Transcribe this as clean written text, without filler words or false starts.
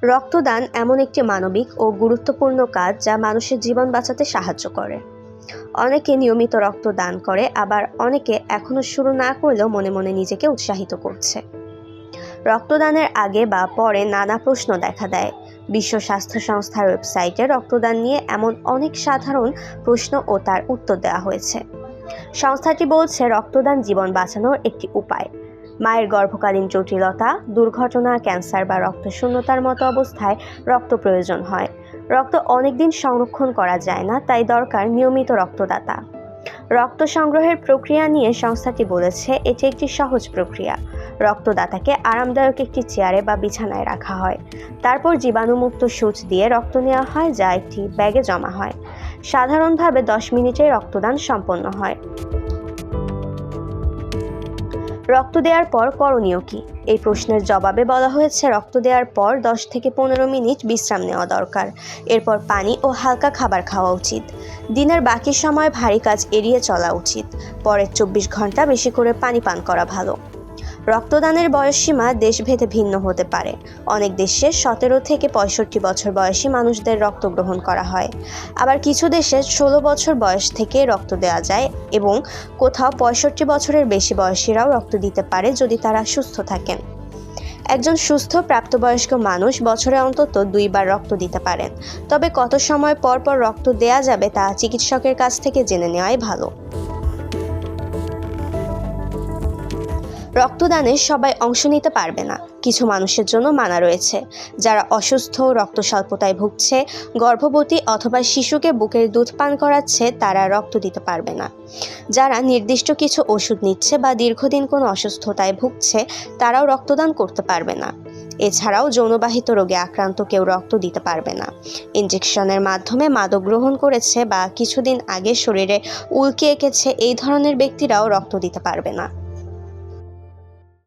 রক্তদান এমন একটি মানবিক ও গুরুত্বপূর্ণ কাজ যা মানুষের জীবন বাঁচাতে সাহায্য করে। অনেকে নিয়মিত রক্তদান করে, আবার অনেকে এখনো শুরু না করলেও মনে মনে নিজেকে উৎসাহিত করছে। রক্তদানের আগে বা পরে নানা প্রশ্ন দেখা দেয়। বিশ্ব স্বাস্থ্য সংস্থার ওয়েবসাইটে রক্তদান নিয়ে এমন অনেক সাধারণ প্রশ্ন ও তার উত্তর দেওয়া হয়েছে। সংস্থাটি বলছে, রক্তদান জীবন বাঁচানোর একটি উপায়। মায়ের গর্ভকালীন জটিলতা, দুর্ঘটনা, ক্যান্সার বা রক্তশূন্যতার মতো অবস্থায় রক্ত প্রয়োজন হয়। রক্ত অনেকদিন সংরক্ষণ করা যায় না, তাই দরকার নিয়মিত রক্তদাতা। রক্ত সংগ্রহের প্রক্রিয়া নিয়ে সংস্থাটি বলেছে, এটি একটি সহজ প্রক্রিয়া। রক্তদাতাকে আরামদায়ক একটি চেয়ারে বা বিছানায় রাখা হয়। তারপর জীবাণুমুক্ত সূচ দিয়ে রক্ত নেওয়া হয়, যা একটি ব্যাগে জমা হয়। সাধারণভাবে 10 মিনিটে রক্তদান সম্পন্ন হয়। রক্ত দেওয়ার পর করণীয় কি? এই প্রশ্নের জবাবে বলা হয়েছে, রক্ত দেওয়ার পর 10 থেকে 15 মিনিট বিশ্রাম নেওয়া দরকার। এরপর পানি ও হালকা খাবার খাওয়া উচিত। দিনের বাকি সময় ভারী কাজ এড়িয়ে চলা উচিত। পরের 24 ঘন্টা বেশি করে পানি পান করা ভালো। রক্তদানের বয়সসীমা দেশভেদে ভিন্ন হতে পারে। অনেক দেশে 17 থেকে 65 বছর বয়সী মানুষদের রক্ত গ্রহণ করা হয়। আবার কিছু দেশে 16 বছর বয়স থেকে রক্ত দেওয়া যায় এবং কোথাও 65 বছরের বেশি বয়সীরাও রক্ত দিতে পারে যদি তারা সুস্থ থাকেন। একজন সুস্থ প্রাপ্তবয়স্ক মানুষ বছরে অন্তত 2 বার রক্ত দিতে পারেন। তবে কত সময় পর পর রক্ত দেওয়া যাবে তা চিকিৎসকের কাছ থেকে জেনে নেওয়াই ভালো। রক্তদানে সবাই অংশ নিতে পারবে না। কিছু মানুষের জন্য মানা রয়েছে। যারা অসুস্থ, রক্ত স্বল্পতায় ভুগছে, গর্ভবতী অথবা শিশুকে বুকের দুধ পান করাচ্ছে, তারা রক্ত দিতে পারবে না। যারা নির্দিষ্ট কিছু ওষুধ নিচ্ছে বা দীর্ঘদিন কোনো অসুস্থতায় ভুগছে, তারাও রক্তদান করতে পারবে না। এছাড়াও যৌনবাহিত রোগে আক্রান্ত কেউ রক্ত দিতে পারবে না। ইনজেকশনের মাধ্যমে মাদক গ্রহণ করেছে বা কিছুদিন আগে শরীরে উল্কি এঁকেছে, এই ধরনের ব্যক্তিরাও রক্ত দিতে পারবে না।